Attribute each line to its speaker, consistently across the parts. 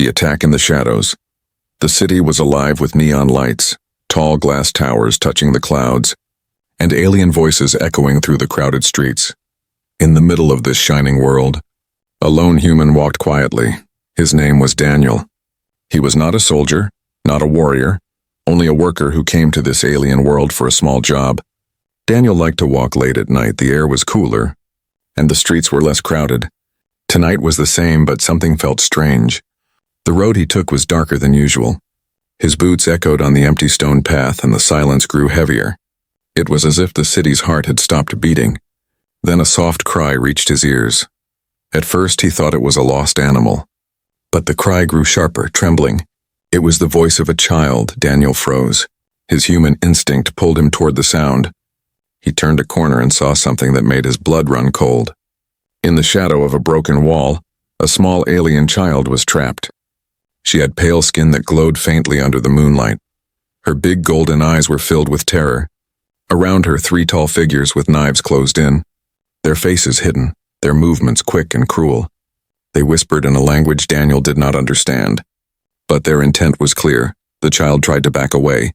Speaker 1: The attack in the shadows. The city was alive with neon lights, tall glass towers touching the clouds, and alien voices echoing through the crowded streets. In the middle of this shining world, a lone human walked quietly. His name was Daniel. He was not a soldier, not a warrior, only a worker who came to this alien world for a small job. Daniel liked to walk late at night. The air was cooler, and the streets were less crowded. Tonight was the same, but something felt strange. The road he took was darker than usual. His boots echoed on the empty stone path, and the silence grew heavier. It was as if the city's heart had stopped beating. Then a soft cry reached his ears. At first he thought it was a lost animal. But the cry grew sharper, trembling. It was the voice of a child. Daniel froze. His human instinct pulled him toward the sound. He turned a corner and saw something that made his blood run cold. In the shadow of a broken wall, a small alien child was trapped. She had pale skin that glowed faintly under the moonlight. Her big golden eyes were filled with terror. Around her, 3 tall figures with knives closed in, their faces hidden, their movements quick and cruel. They whispered in a language Daniel did not understand. But their intent was clear. The child tried to back away,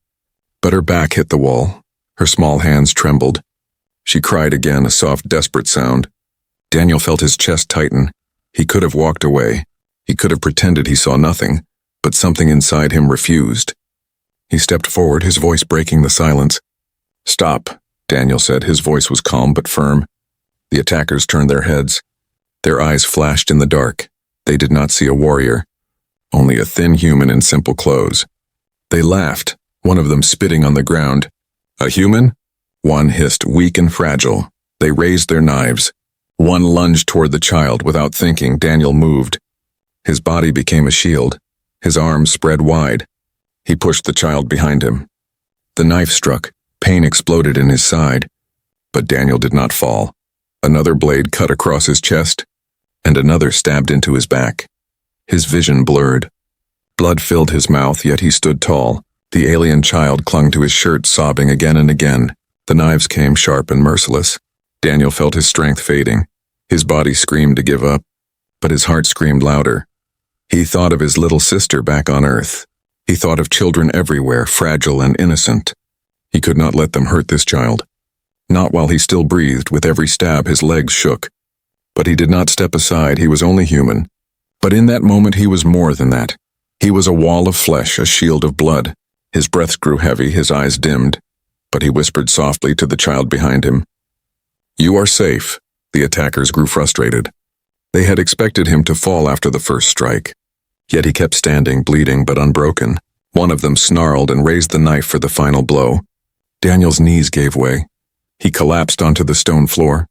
Speaker 1: but her back hit the wall. Her small hands trembled. She cried again, a soft, desperate sound. Daniel felt his chest tighten. He could have walked away. He could have pretended he saw nothing, but something inside him refused. He stepped forward, his voice breaking the silence. "Stop," Daniel said. His voice was calm but firm. The attackers turned their heads. Their eyes flashed in the dark. They did not see a warrior, only a thin human in simple clothes. They laughed, one of them spitting on the ground. "A human?" One hissed, weak and fragile. They raised their knives. One lunged toward the child. Without thinking, Daniel moved. His body became a shield. His arms spread wide. He pushed the child behind him. The knife struck. Pain exploded in his side. But Daniel did not fall. Another blade cut across his chest, and another stabbed into his back. His vision blurred. Blood filled his mouth, yet he stood tall. The alien child clung to his shirt, sobbing again and again. The knives came sharp and merciless. Daniel felt his strength fading. His body screamed to give up, but his heart screamed louder. He thought of his little sister back on Earth. He thought of children everywhere, fragile and innocent. He could not let them hurt this child. Not while he still breathed. With every stab, his legs shook. But he did not step aside. He was only human. But in that moment, he was more than that. He was a wall of flesh, a shield of blood. His breath grew heavy, his eyes dimmed. But he whispered softly to the child behind him. "You are safe." The attackers grew frustrated. They had expected him to fall after the first strike. Yet he kept standing, bleeding but unbroken. One of them snarled and raised the knife for the final blow. Daniel's knees gave way. He collapsed onto the stone floor,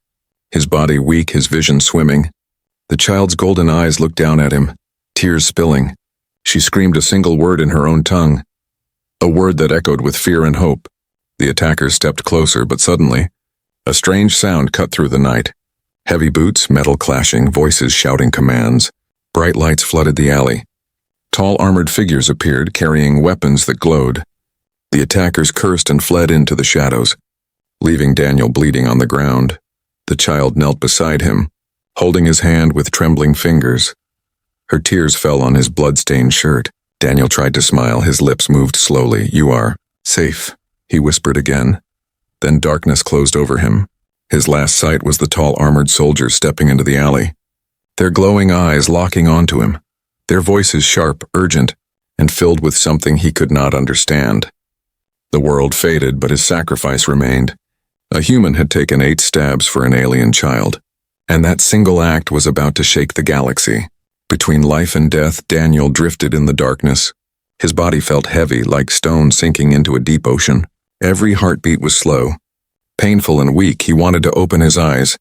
Speaker 1: his body weak, his vision swimming. The child's golden eyes looked down at him, tears spilling. She screamed a single word in her own tongue, a word that echoed with fear and hope. The attackers stepped closer, but suddenly, a strange sound cut through the night. Heavy boots, metal clashing, voices shouting commands. Bright lights flooded the alley. Tall armored figures appeared, carrying weapons that glowed. The attackers cursed and fled into the shadows, leaving Daniel bleeding on the ground. The child knelt beside him, holding his hand with trembling fingers. Her tears fell on his blood-stained shirt. Daniel tried to smile. His lips moved slowly. "You are safe," he whispered again. Then darkness closed over him. His last sight was the tall armored soldiers stepping into the alley, their glowing eyes locking onto him, their voices sharp, urgent, and filled with something he could not understand. The world faded, but his sacrifice remained. A human had taken 8 stabs for an alien child, and that single act was about to shake the galaxy. Between life and death, Daniel drifted in the darkness. His body felt heavy, like stone sinking into a deep ocean. Every heartbeat was slow. Painful and weak, he wanted to open his eyes,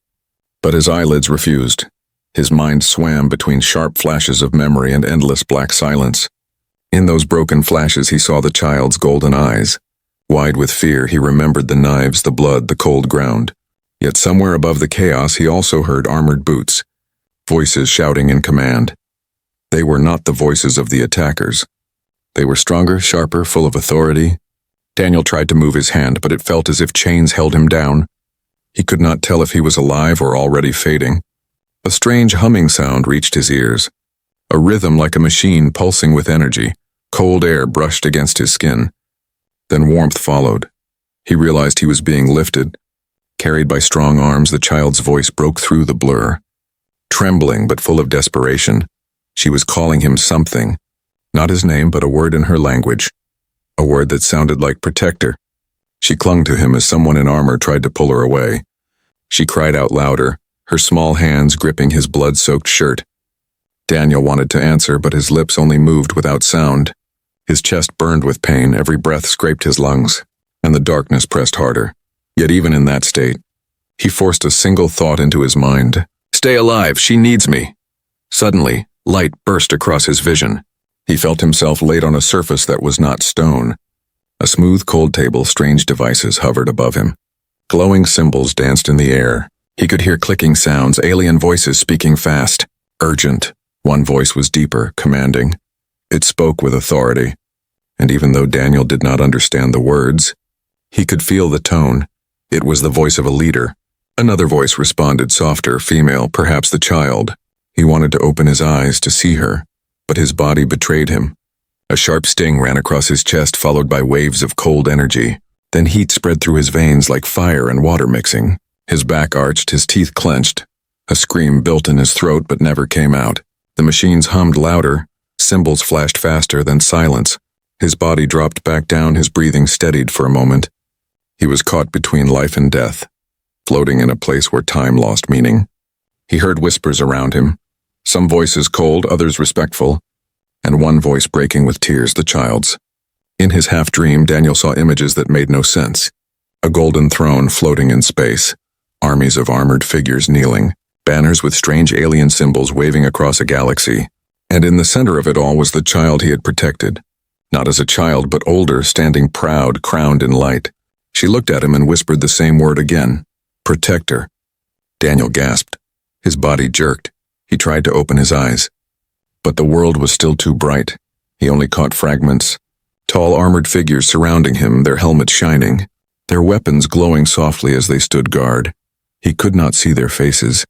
Speaker 1: but his eyelids refused. His mind swam between sharp flashes of memory and endless black silence. In those broken flashes, he saw the child's golden eyes. Wide with fear, he remembered the knives, the blood, the cold ground. Yet somewhere above the chaos, he also heard armored boots, voices shouting in command. They were not the voices of the attackers. They were stronger, sharper, full of authority. Daniel tried to move his hand, but it felt as if chains held him down. He could not tell if he was alive or already fading. A strange humming sound reached his ears. a rhythm like a machine pulsing with energy. Cold air brushed against his skin. Then warmth followed. He realized he was being lifted. Carried by strong arms, the child's voice broke through the blur. Trembling but full of desperation, she was calling him something. Not his name, but a word in her language. A word that sounded like protector. She clung to him as someone in armor tried to pull her away. She cried out louder, her small hands gripping his blood-soaked shirt. Daniel wanted to answer, but his lips only moved without sound. His chest burned with pain, every breath scraped his lungs, and the darkness pressed harder. Yet even in that state, he forced a single thought into his mind. Stay alive, she needs me. Suddenly, light burst across his vision. He felt himself laid on a surface that was not stone. A smooth cold table, strange devices hovered above him. Glowing symbols danced in the air. He could hear clicking sounds, alien voices speaking fast, urgent. One voice was deeper, commanding. It spoke with authority. And even though Daniel did not understand the words, he could feel the tone. It was the voice of a leader. Another voice responded, softer, female, perhaps the child. He wanted to open his eyes to see her, but his body betrayed him. A sharp sting ran across his chest, followed by waves of cold energy. Then heat spread through his veins like fire and water mixing. His back arched, his teeth clenched. A scream built in his throat but never came out. The machines hummed louder. Symbols flashed faster, then silence. His body dropped back down, his breathing steadied for a moment. He was caught between life and death, floating in a place where time lost meaning. He heard whispers around him, some voices cold, others respectful, and one voice breaking with tears, the child's. In his half-dream, Daniel saw images that made no sense. A golden throne floating in space, armies of armored figures kneeling, banners with strange alien symbols waving across a galaxy. And in the center of it all was the child he had protected. Not as a child, but older, standing proud, crowned in light. She looked at him and whispered the same word again. Protector. Daniel gasped. His body jerked. He tried to open his eyes. But the world was still too bright. He only caught fragments. Tall armored figures surrounding him, their helmets shining, their weapons glowing softly as they stood guard. He could not see their faces,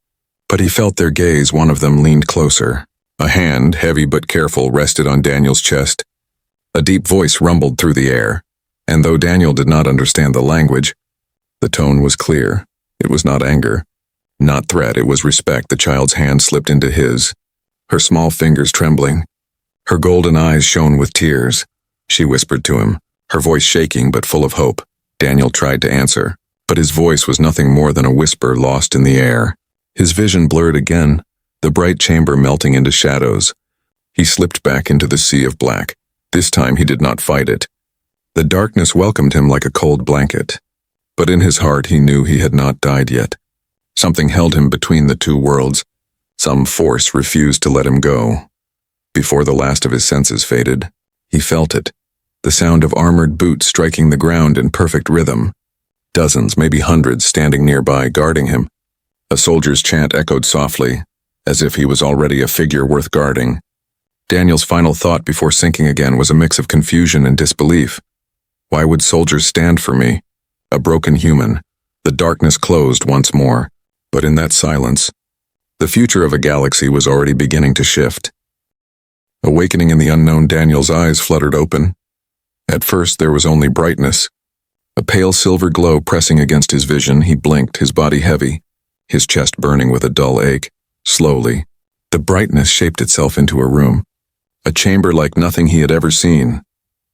Speaker 1: but he felt their gaze. One of them leaned closer. A hand, heavy but careful, rested on Daniel's chest. A deep voice rumbled through the air, and though Daniel did not understand the language, the tone was clear. It was not anger, not threat, it was respect. The child's hand slipped into his, her small fingers trembling. Her golden eyes shone with tears. She whispered to him, her voice shaking but full of hope. Daniel tried to answer, but his voice was nothing more than a whisper lost in the air. His vision blurred again, the bright chamber melting into shadows. He slipped back into the sea of black. This time he did not fight it. The darkness welcomed him like a cold blanket. But in his heart he knew he had not died yet. Something held him between the two worlds. Some force refused to let him go. Before the last of his senses faded, he felt it. The sound of armored boots striking the ground in perfect rhythm. Dozens, maybe hundreds, standing nearby, guarding him. A soldier's chant echoed softly, as if he was already a figure worth guarding. Daniel's final thought before sinking again was a mix of confusion and disbelief. Why would soldiers stand for me? A broken human. The darkness closed once more. But in that silence, the future of a galaxy was already beginning to shift. Awakening in the unknown, Daniel's eyes fluttered open. At first there was only brightness. A pale silver glow pressing against his vision. He blinked, his body heavy, his chest burning with a dull ache. Slowly, the brightness shaped itself into a room. A chamber like nothing he had ever seen.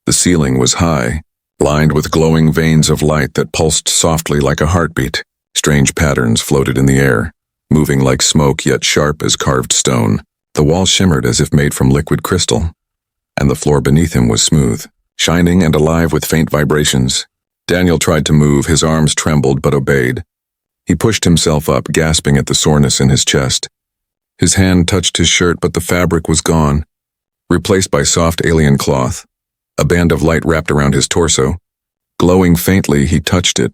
Speaker 1: The ceiling was high, lined with glowing veins of light that pulsed softly like a heartbeat. Strange patterns floated in the air, moving like smoke yet sharp as carved stone. The walls shimmered as if made from liquid crystal, and the floor beneath him was smooth, shining and alive with faint vibrations. Daniel tried to move, his arms trembled but obeyed. He pushed himself up, gasping at the soreness in his chest. His hand touched his shirt, but the fabric was gone, replaced by soft alien cloth. A band of light wrapped around his torso. Glowing faintly, he touched it,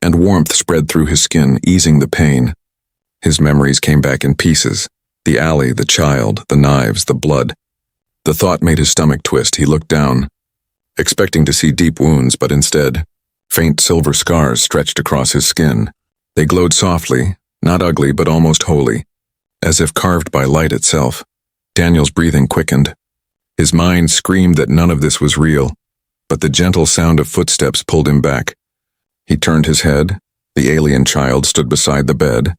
Speaker 1: and warmth spread through his skin, easing the pain. His memories came back in pieces. The alley, the child, the knives, the blood. The thought made his stomach twist. He looked down, expecting to see deep wounds, but instead, faint silver scars stretched across his skin. They glowed softly, not ugly but almost holy, as if carved by light itself. Daniel's breathing quickened. His mind screamed that none of this was real, but the gentle sound of footsteps pulled him back. He turned his head. The alien child stood beside the bed.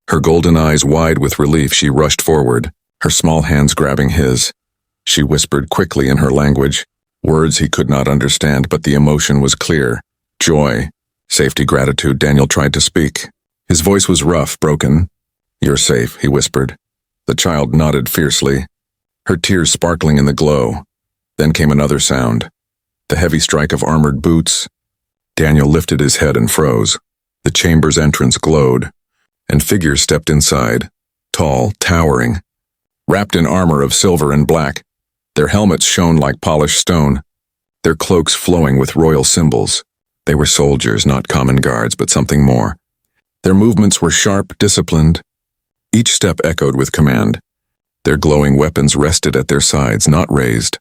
Speaker 1: Her golden eyes wide with relief, she rushed forward, her small hands grabbing his. She whispered quickly in her language, words he could not understand, but the emotion was clear. Joy, safety, gratitude. Daniel tried to speak. His voice was rough, broken. "You're safe," he whispered. The child nodded fiercely, her tears sparkling in the glow. Then came another sound, the heavy strike of armored boots. Daniel lifted his head and froze. The chamber's entrance glowed, and figures stepped inside, tall, towering, wrapped in armor of silver and black. Their helmets shone like polished stone, their cloaks flowing with royal symbols. They were soldiers, not common guards, but something more. Their movements were sharp, disciplined. Each step echoed with command. Their glowing weapons rested at their sides, not raised.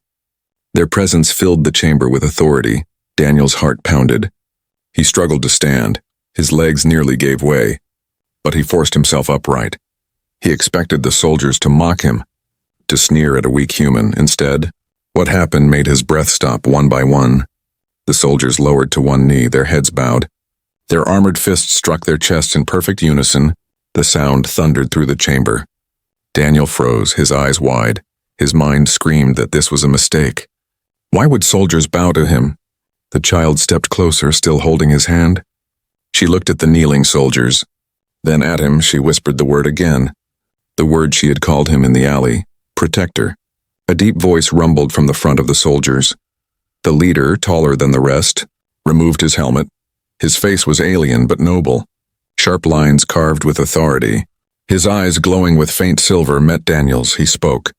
Speaker 1: Their presence filled the chamber with authority. Daniel's heart pounded. He struggled to stand. His legs nearly gave way, but he forced himself upright. He expected the soldiers to mock him, to sneer at a weak human. Instead, what happened made his breath stop one by one. The soldiers lowered to one knee, their heads bowed. Their armored fists struck their chests in perfect unison. The sound thundered through the chamber. Daniel froze, his eyes wide. His mind screamed that this was a mistake. Why would soldiers bow to him? The child stepped closer, still holding his hand. She looked at the kneeling soldiers. Then at him, she whispered the word again. The word she had called him in the alley. Protector. A deep voice rumbled from the front of the soldiers. The leader, taller than the rest, removed his helmet. His face was alien but noble. Sharp lines carved with authority. His eyes glowing with faint silver met Daniel's. He spoke.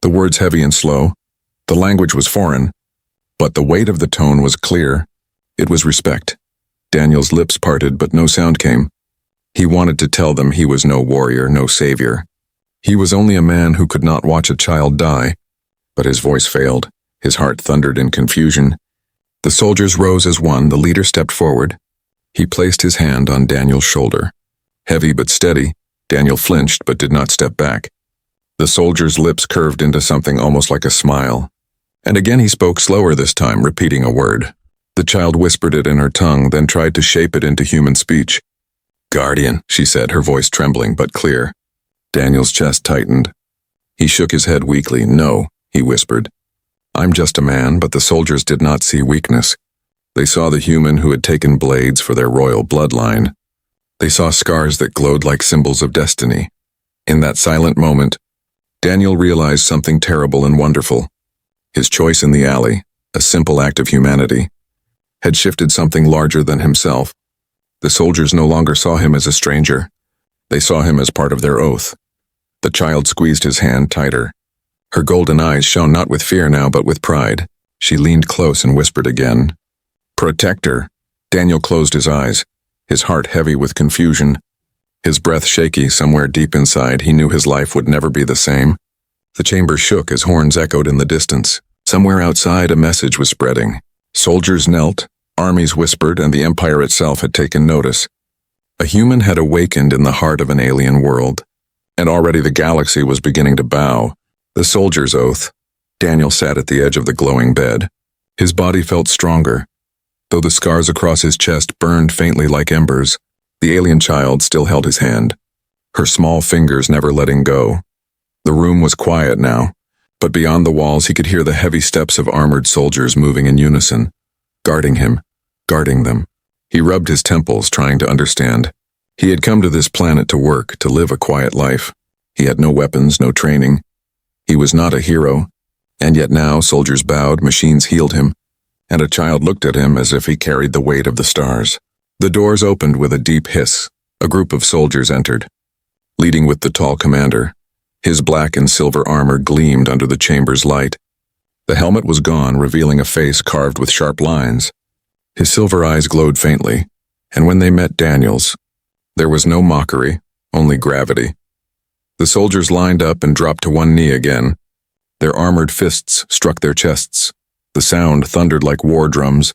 Speaker 1: The words heavy and slow. The language was foreign, but the weight of the tone was clear. It was respect. Daniel's lips parted, but no sound came. He wanted to tell them he was no warrior, no savior. He was only a man who could not watch a child die. But his voice failed. His heart thundered in confusion. The soldiers rose as one. The leader stepped forward. He placed his hand on Daniel's shoulder. Heavy but steady, Daniel flinched but did not step back. The soldier's lips curved into something almost like a smile. And again he spoke slower this time, repeating a word. The child whispered it in her tongue, then tried to shape it into human speech. "Guardian," she said, her voice trembling but clear. Daniel's chest tightened. He shook his head weakly. "No," he whispered. "I'm just a man," but the soldiers did not see weakness. They saw the human who had taken blades for their royal bloodline. They saw scars that glowed like symbols of destiny. In that silent moment, Daniel realized something terrible and wonderful. His choice in the alley, a simple act of humanity, had shifted something larger than himself. The soldiers no longer saw him as a stranger. They saw him as part of their oath. The child squeezed his hand tighter. Her golden eyes shone not with fear now, but with pride. She leaned close and whispered again. "Protector." Daniel closed his eyes, his heart heavy with confusion. His breath shaky somewhere deep inside. He knew his life would never be the same. The chamber shook as horns echoed in the distance. Somewhere outside, a message was spreading. Soldiers knelt, armies whispered, and the empire itself had taken notice. A human had awakened in the heart of an alien world, and already the galaxy was beginning to bow. The soldier's oath. Daniel sat at the edge of the glowing bed. His body felt stronger. Though the scars across his chest burned faintly like embers, the alien child still held his hand, her small fingers never letting go. The room was quiet now, but beyond the walls he could hear the heavy steps of armored soldiers moving in unison, guarding him, guarding them. He rubbed his temples, trying to understand. He had come to this planet to work, to live a quiet life. He had no weapons, no training. He was not a hero, and yet now soldiers bowed, machines healed him, and a child looked at him as if he carried the weight of the stars. The doors opened with a deep hiss. A group of soldiers entered, leading with the tall commander. His black and silver armor gleamed under the chamber's light. The helmet was gone, revealing a face carved with sharp lines. His silver eyes glowed faintly, and when they met Daniel's, there was no mockery, only gravity. The soldiers lined up and dropped to one knee again. Their armored fists struck their chests. The sound thundered like war drums.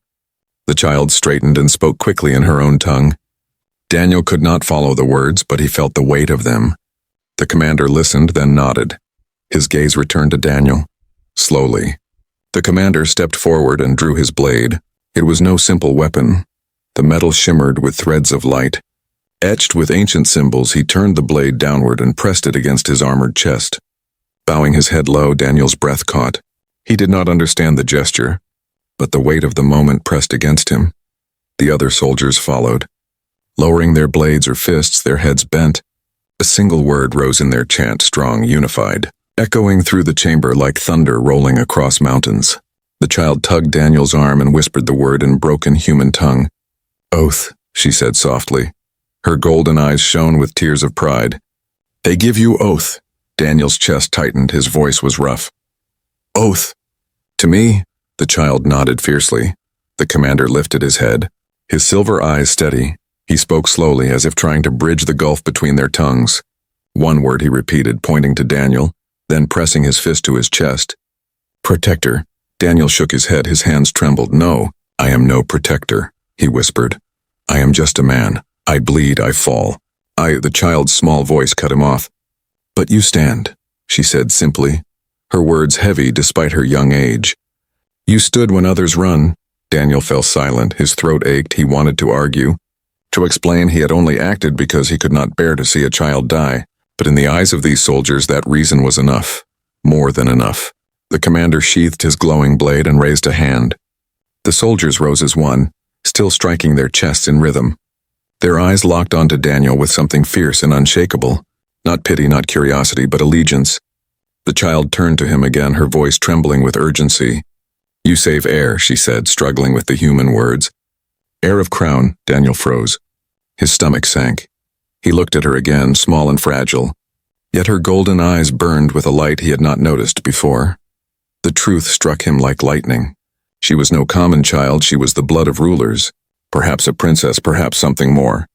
Speaker 1: The child straightened and spoke quickly in her own tongue. Daniel could not follow the words, but he felt the weight of them. The commander listened, then nodded. His gaze returned to Daniel. Slowly. The commander stepped forward and drew his blade. It was no simple weapon. The metal shimmered with threads of light. Etched with ancient symbols, he turned the blade downward and pressed it against his armored chest. Bowing his head low, Daniel's breath caught. He did not understand the gesture, but the weight of the moment pressed against him. The other soldiers followed. Lowering their blades or fists, their heads bent. A single word rose in their chant, strong, unified, echoing through the chamber like thunder rolling across mountains. The child tugged Daniel's arm and whispered the word in broken human tongue. Oath, she said softly. Her golden eyes shone with tears of pride. They give you oath. Daniel's chest tightened, his voice was rough. Oath. To me? The child nodded fiercely. The commander lifted his head, his silver eyes steady. He spoke slowly, as if trying to bridge the gulf between their tongues. One word he repeated, pointing to Daniel, then pressing his fist to his chest. Protector. Daniel shook his head, his hands trembled. No, I am no protector, he whispered. I am just a man. I bleed, I fall. The child's small voice cut him off. But you stand, she said simply, her words heavy despite her young age. You stood when others run. Daniel fell silent, his throat ached, he wanted to argue. To explain he had only acted because he could not bear to see a child die, but in the eyes of these soldiers that reason was enough. More than enough. The commander sheathed his glowing blade and raised a hand. The soldiers rose as one, still striking their chests in rhythm. Their eyes locked onto Daniel with something fierce and unshakable. Not pity, not curiosity, but allegiance. The child turned to him again, her voice trembling with urgency. You save air, she said, struggling with the human words. Heir of crown, Daniel froze. His stomach sank. He looked at her again, small and fragile. Yet her golden eyes burned with a light he had not noticed before. The truth struck him like lightning. She was no common child, she was the blood of rulers. Perhaps a princess, perhaps something more.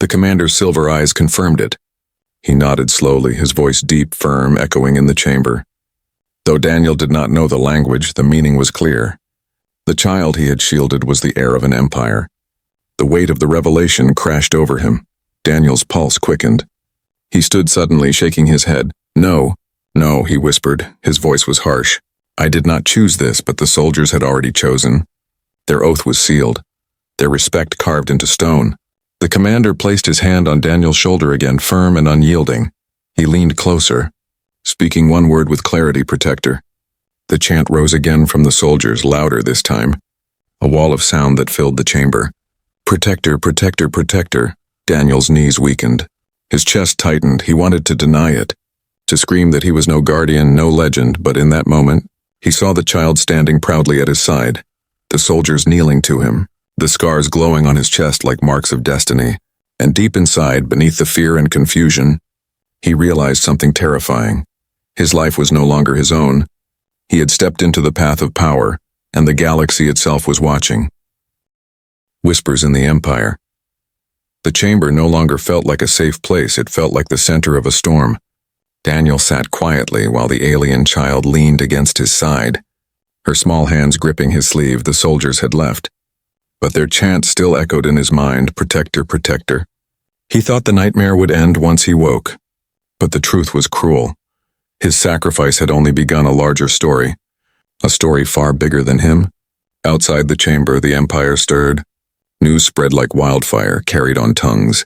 Speaker 1: The commander's silver eyes confirmed it. He nodded slowly, his voice deep, firm, echoing in the chamber. Though Daniel did not know the language, the meaning was clear. The child he had shielded was the heir of an empire. The weight of the revelation crashed over him. Daniel's pulse quickened. He stood suddenly, shaking his head. No, no, he whispered. His voice was harsh. I did not choose this, but the soldiers had already chosen. Their oath was sealed, their respect carved into stone. The commander placed his hand on Daniel's shoulder again, firm and unyielding. He leaned closer, speaking one word with clarity, protector. The chant rose again from the soldiers, louder this time. A wall of sound that filled the chamber. Protector, protector, protector. Daniel's knees weakened. His chest tightened. He wanted to deny it, to scream that he was no guardian, no legend, but in that moment, he saw the child standing proudly at his side, the soldiers kneeling to him, the scars glowing on his chest like marks of destiny, and deep inside, beneath the fear and confusion, he realized something terrifying. His life was no longer his own. He had stepped into the path of power, and the galaxy itself was watching. Whispers in the empire. The chamber no longer felt like a safe place, it felt like the center of a storm. Daniel sat quietly while the alien child leaned against his side. Her small hands gripping his sleeve, the soldiers had left. But their chant still echoed in his mind, protector, protector. He thought the nightmare would end once he woke. But the truth was cruel. His sacrifice had only begun a larger story. A story far bigger than him. Outside the chamber, the empire stirred. News spread like wildfire, carried on tongues,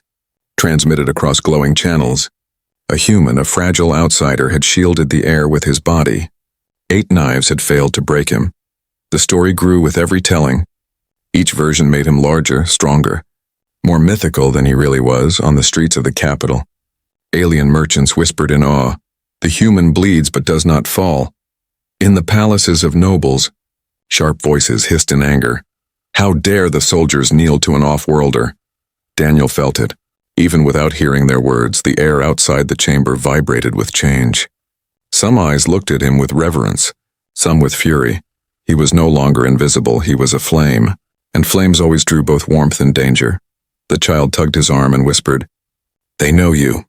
Speaker 1: transmitted across glowing channels. A human, a fragile outsider, had shielded the air with his body. 8 knives had failed to break him. The story grew with every telling. Each version made him larger, stronger, more mythical than he really was on the streets of the capital. Alien merchants whispered in awe, "The human bleeds but does not fall." In the palaces of nobles, sharp voices hissed in anger. How dare the soldiers kneel to an off-worlder? Daniel felt it. Even without hearing their words, the air outside the chamber vibrated with change. Some eyes looked at him with reverence, some with fury. He was no longer invisible, he was a flame, and flames always drew both warmth and danger. The child tugged his arm and whispered, "They know you."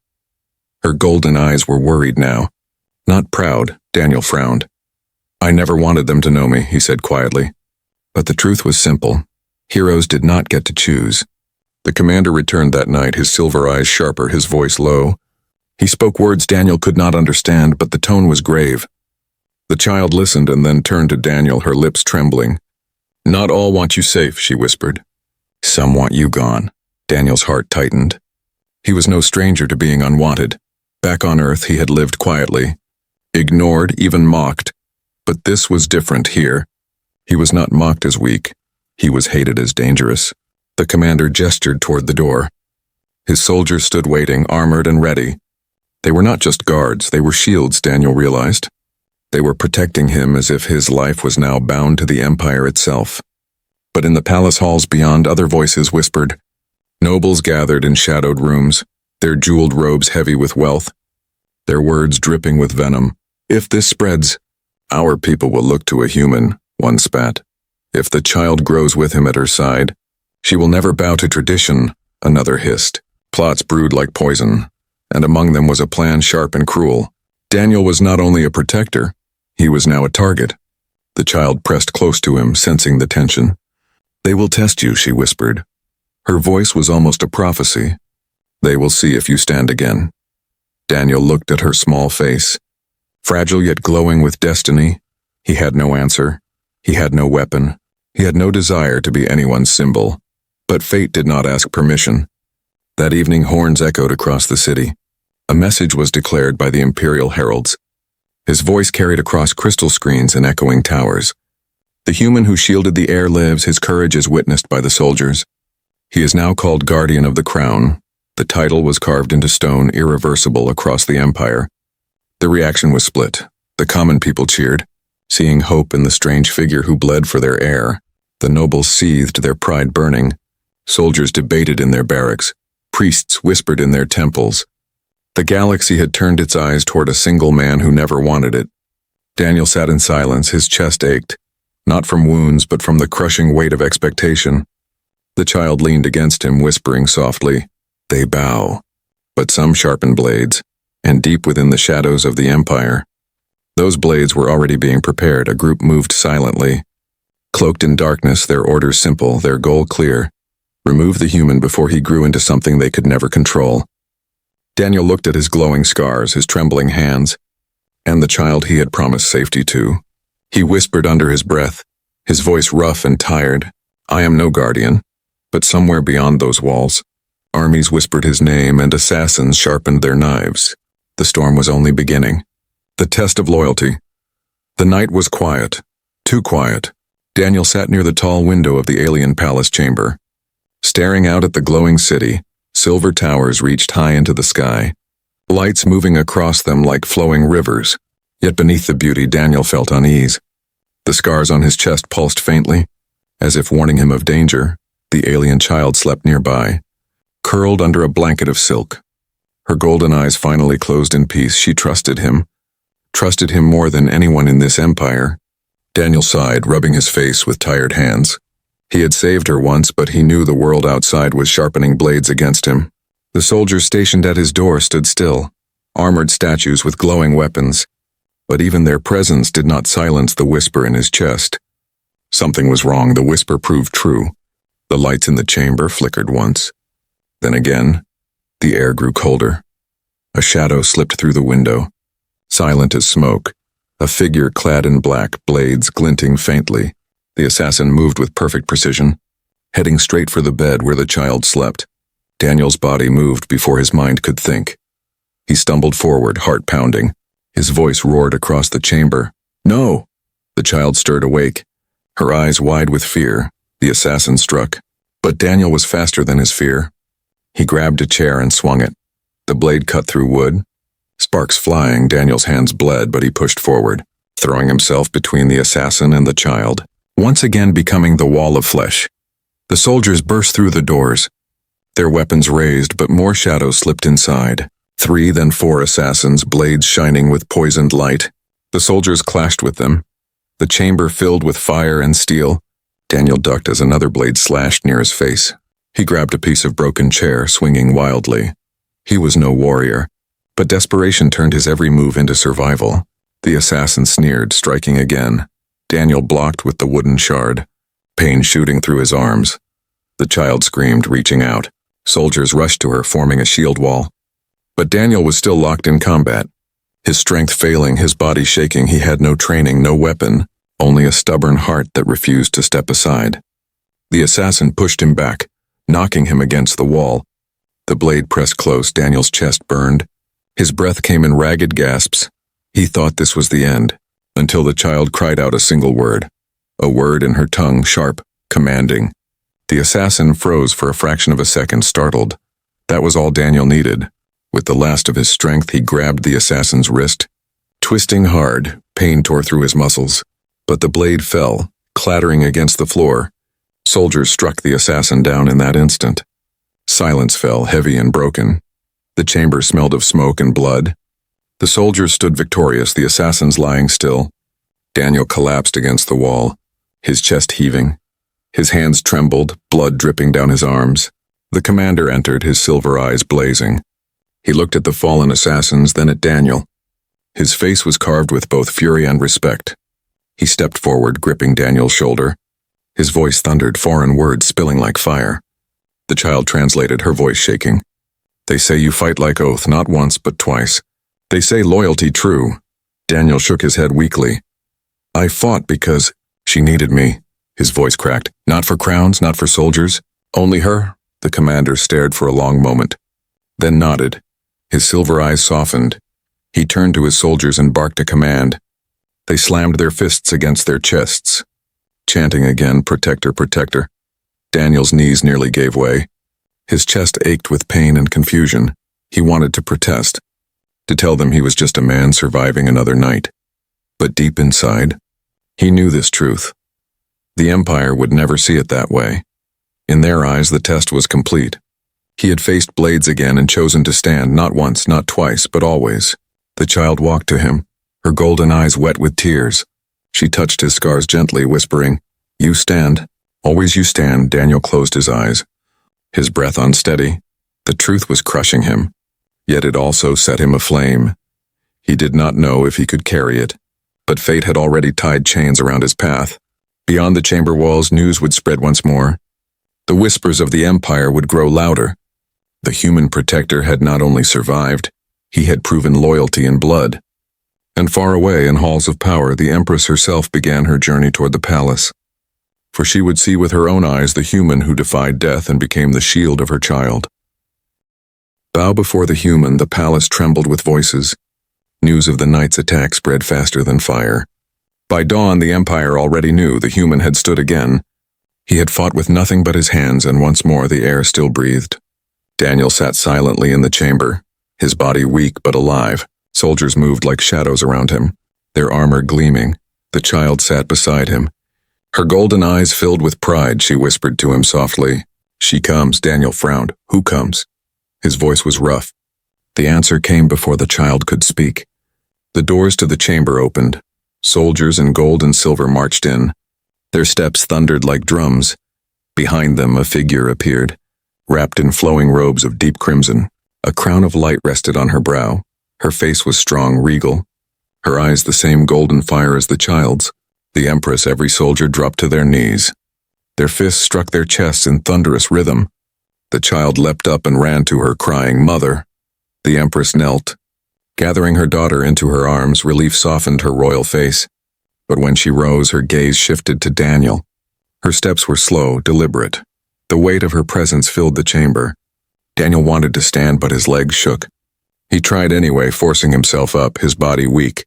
Speaker 1: Her golden eyes were worried now. Not proud, Daniel frowned. "I never wanted them to know me," he said quietly. But the truth was simple. Heroes did not get to choose. The commander returned that night, his silver eyes sharper, his voice low. He spoke words Daniel could not understand, but the tone was grave. The child listened and then turned to Daniel, her lips trembling. "Not all want you safe," she whispered. "Some want you gone." Daniel's heart tightened. He was no stranger to being unwanted. Back on Earth, he had lived quietly, ignored, even mocked. But this was different here. He was not mocked as weak. He was hated as dangerous. The commander gestured toward the door. His soldiers stood waiting, armored and ready. They were not just guards, they were shields, Daniel realized. They were protecting him as if his life was now bound to the Empire itself. But in the palace halls beyond, other voices whispered. Nobles gathered in shadowed rooms, their jeweled robes heavy with wealth, their words dripping with venom. "If this spreads, our people will look to a human," one spat. "If the child grows with him at her side, she will never bow to tradition," another hissed. Plots brewed like poison, and among them was a plan sharp and cruel. Daniel was not only a protector, he was now a target. The child pressed close to him, sensing the tension. "They will test you," she whispered. Her voice was almost a prophecy. "They will see if you stand again." Daniel looked at her small face. Fragile yet glowing with destiny. He had no answer. He had no weapon. He had no desire to be anyone's symbol. But fate did not ask permission. That evening, horns echoed across the city. A message was declared by the imperial heralds. His voice carried across crystal screens and echoing towers. The human who shielded the air lives, his courage is witnessed by the soldiers. He is now called Guardian of the Crown. The title was carved into stone, irreversible across the empire. The reaction was split. The common people cheered, seeing hope in the strange figure who bled for their heir. The nobles seethed, their pride burning. Soldiers debated in their barracks. Priests whispered in their temples. The galaxy had turned its eyes toward a single man who never wanted it. Daniel sat in silence, his chest ached, not from wounds but from the crushing weight of expectation. The child leaned against him, whispering softly, "They bow, but some sharpen blades, and deep within the shadows of the Empire." Those blades were already being prepared. A group moved silently. Cloaked in darkness, their orders simple, their goal clear. Remove the human before he grew into something they could never control. Daniel looked at his glowing scars, his trembling hands, and the child he had promised safety to. He whispered under his breath, his voice rough and tired, "I am no guardian." But somewhere beyond those walls, armies whispered his name and assassins sharpened their knives. The storm was only beginning. The test of loyalty. The night was quiet, too quiet. Daniel sat near the tall window of the alien palace chamber. Staring out at the glowing city, silver towers reached high into the sky, lights moving across them like flowing rivers. Yet beneath the beauty, Daniel felt unease. The scars on his chest pulsed faintly, as if warning him of danger. The alien child slept nearby, curled under a blanket of silk. Her golden eyes finally closed in peace. She trusted him more than anyone in this empire. Daniel sighed, rubbing his face with tired hands. He had saved her once, but he knew the world outside was sharpening blades against him. The soldiers stationed at his door stood still, armored statues with glowing weapons. But even their presence did not silence the whisper in his chest. Something was wrong. The whisper proved true. The lights in the chamber flickered once. Then again, the air grew colder. A shadow slipped through the window, silent as smoke, a figure clad in black, blades glinting faintly. The assassin moved with perfect precision, heading straight for the bed where the child slept. Daniel's body moved before his mind could think. He stumbled forward, heart pounding. His voice roared across the chamber. "No!" The child stirred awake, her eyes wide with fear. The assassin struck, but Daniel was faster than his fear. He grabbed a chair and swung it. The blade cut through wood. Sparks flying, Daniel's hands bled, but he pushed forward, throwing himself between the assassin and the child, once again becoming the wall of flesh. The soldiers burst through the doors, their weapons raised, but more shadows slipped inside. 3, then 4 assassins, blades shining with poisoned light. The soldiers clashed with them, the chamber filled with fire and steel. Daniel ducked as another blade slashed near his face. He grabbed a piece of broken chair, swinging wildly. He was no warrior, but desperation turned his every move into survival. The assassin sneered, striking again. Daniel blocked with the wooden shard, pain shooting through his arms. The child screamed, reaching out. Soldiers rushed to her, forming a shield wall. But Daniel was still locked in combat. His strength failing, his body shaking, he had no training, no weapon, only a stubborn heart that refused to step aside. The assassin pushed him back, knocking him against the wall. The blade pressed close, Daniel's chest burned. His breath came in ragged gasps. He thought this was the end, until the child cried out a single word. A word in her tongue, sharp, commanding. The assassin froze for a fraction of a second, startled. That was all Daniel needed. With the last of his strength, he grabbed the assassin's wrist. Twisting hard, pain tore through his muscles. But the blade fell, clattering against the floor. Soldiers struck the assassin down in that instant. Silence fell, heavy and broken. The chamber smelled of smoke and blood. The soldiers stood victorious, the assassins lying still. Daniel collapsed against the wall, his chest heaving. His hands trembled, blood dripping down his arms. The commander entered, his silver eyes blazing. He looked at the fallen assassins, then at Daniel. His face was carved with both fury and respect. He stepped forward, gripping Daniel's shoulder. His voice thundered, foreign words spilling like fire. The child translated, her voice shaking. They say you fight like oath, not once but twice. They say loyalty true. Daniel shook his head weakly. I fought because she needed me. His voice cracked. Not for crowns, not for soldiers. Only her? The commander stared for a long moment, then nodded. His silver eyes softened. He turned to his soldiers and barked a command. They slammed their fists against their chests, chanting again, protector, protector. Daniel's knees nearly gave way. His chest ached with pain and confusion. He wanted to protest, to tell them he was just a man surviving another night. But deep inside, he knew this truth. The Empire would never see it that way. In their eyes, the test was complete. He had faced blades again and chosen to stand, not once, not twice, but always. The child walked to him, her golden eyes wet with tears. She touched his scars gently, whispering, You stand. Always you stand. Daniel closed his eyes, his breath unsteady. The truth was crushing him, yet it also set him aflame. He did not know if he could carry it, but fate had already tied chains around his path. Beyond the chamber walls, news would spread once more. The whispers of the Empire would grow louder. The human protector had not only survived, he had proven loyalty in blood. And far away in halls of power, the Empress herself began her journey toward the palace. For she would see with her own eyes the human who defied death and became the shield of her child. Bow before the human, the palace trembled with voices. News of the night's attack spread faster than fire. By dawn, the Empire already knew the human had stood again. He had fought with nothing but his hands, and once more the air still breathed. Daniel sat silently in the chamber, his body weak but alive. Soldiers moved like shadows around him, their armor gleaming. The child sat beside him. Her golden eyes filled with pride, she whispered to him softly. She comes. Daniel frowned. Who comes? His voice was rough. The answer came before the child could speak. The doors to the chamber opened. Soldiers in gold and silver marched in. Their steps thundered like drums. Behind them a figure appeared, wrapped in flowing robes of deep crimson. A crown of light rested on her brow. Her face was strong, regal. Her eyes the same golden fire as the child's. The Empress, every soldier dropped to their knees. Their fists struck their chests in thunderous rhythm. The child leapt up and ran to her, crying, Mother. The Empress knelt. Gathering her daughter into her arms, relief softened her royal face. But when she rose, her gaze shifted to Daniel. Her steps were slow, deliberate. The weight of her presence filled the chamber. Daniel wanted to stand, but his legs shook. He tried anyway, forcing himself up, his body weak,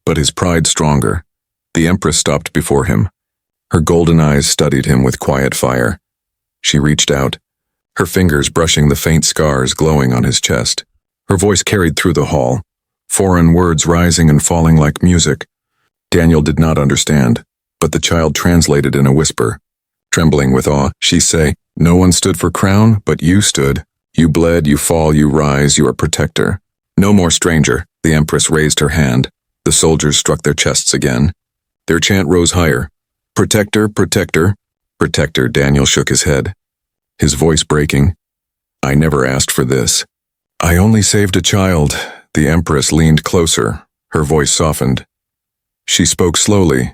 Speaker 1: but his pride stronger. The Empress stopped before him. Her golden eyes studied him with quiet fire. She reached out, her fingers brushing the faint scars glowing on his chest. Her voice carried through the hall, foreign words rising and falling like music. Daniel did not understand, but the child translated in a whisper. Trembling with awe, she say, No one stood for crown, but you stood. You bled, you fall, you rise, you are protector. No more stranger. The Empress raised her hand. The soldiers struck their chests again. Their chant rose higher. Protector, protector, protector. Daniel shook his head, his voice breaking. I never asked for this. I only saved a child. The Empress leaned closer, her voice softened. She spoke slowly,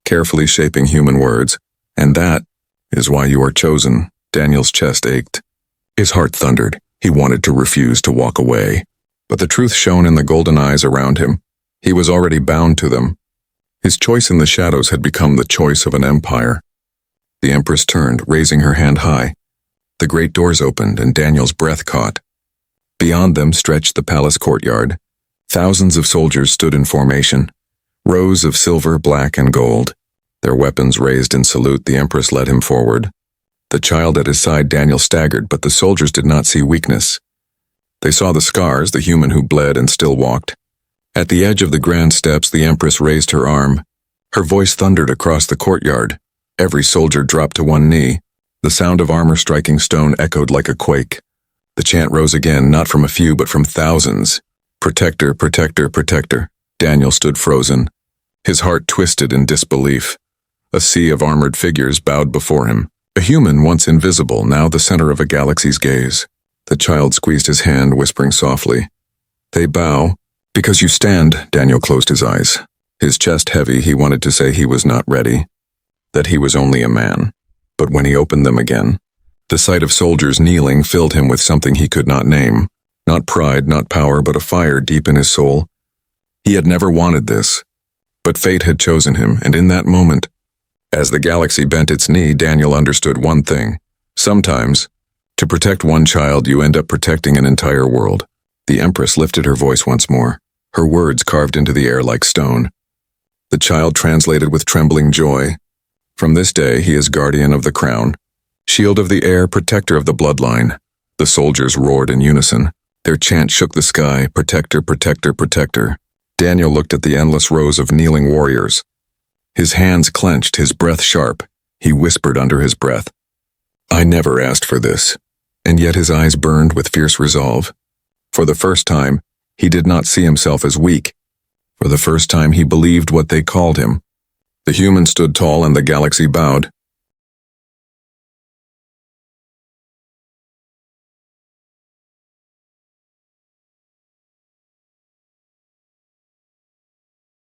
Speaker 1: carefully shaping human words. And that is why you are chosen. Daniel's chest ached. His heart thundered. He wanted to refuse, to walk away. But the truth shone in the golden eyes around him. He was already bound to them. His choice in the shadows had become the choice of an empire. The Empress turned, raising her hand high. The great doors opened, and Daniel's breath caught. Beyond them stretched the palace courtyard. Thousands of soldiers stood in formation, rows of silver, black, and gold. Their weapons raised in salute, the Empress led him forward. The child at his side, Daniel, staggered, but the soldiers did not see weakness. They saw the scars, the human who bled and still walked. At the edge of the grand steps, the Empress raised her arm. Her voice thundered across the courtyard. Every soldier dropped to one knee. The sound of armor striking stone echoed like a quake. The chant rose again, not from a few, but from thousands. Protector, protector, protector. Daniel stood frozen. His heart twisted in disbelief. A sea of armored figures bowed before him. A human once invisible, now the center of a galaxy's gaze. The child squeezed his hand, whispering softly. They bow. Because you stand. Daniel closed his eyes. His chest heavy, he wanted to say he was not ready. That he was only a man. But when he opened them again, the sight of soldiers kneeling filled him with something he could not name. Not pride, not power, but a fire deep in his soul. He had never wanted this. But fate had chosen him, and in that moment, as the galaxy bent its knee, Daniel understood one thing. Sometimes, to protect one child, you end up protecting an entire world. The Empress lifted her voice once more, her words carved into the air like stone. The child translated with trembling joy. From this day, he is guardian of the crown, shield of the air, protector of the bloodline. The soldiers roared in unison. Their chant shook the sky, protector, protector, protector. Daniel looked at the endless rows of kneeling warriors. His hands clenched, his breath sharp. He whispered under his breath, I never asked for this. And yet his eyes burned with fierce resolve. For the first time, he did not see himself as weak. For the first time, he believed what they called him. The human stood tall and the galaxy bowed.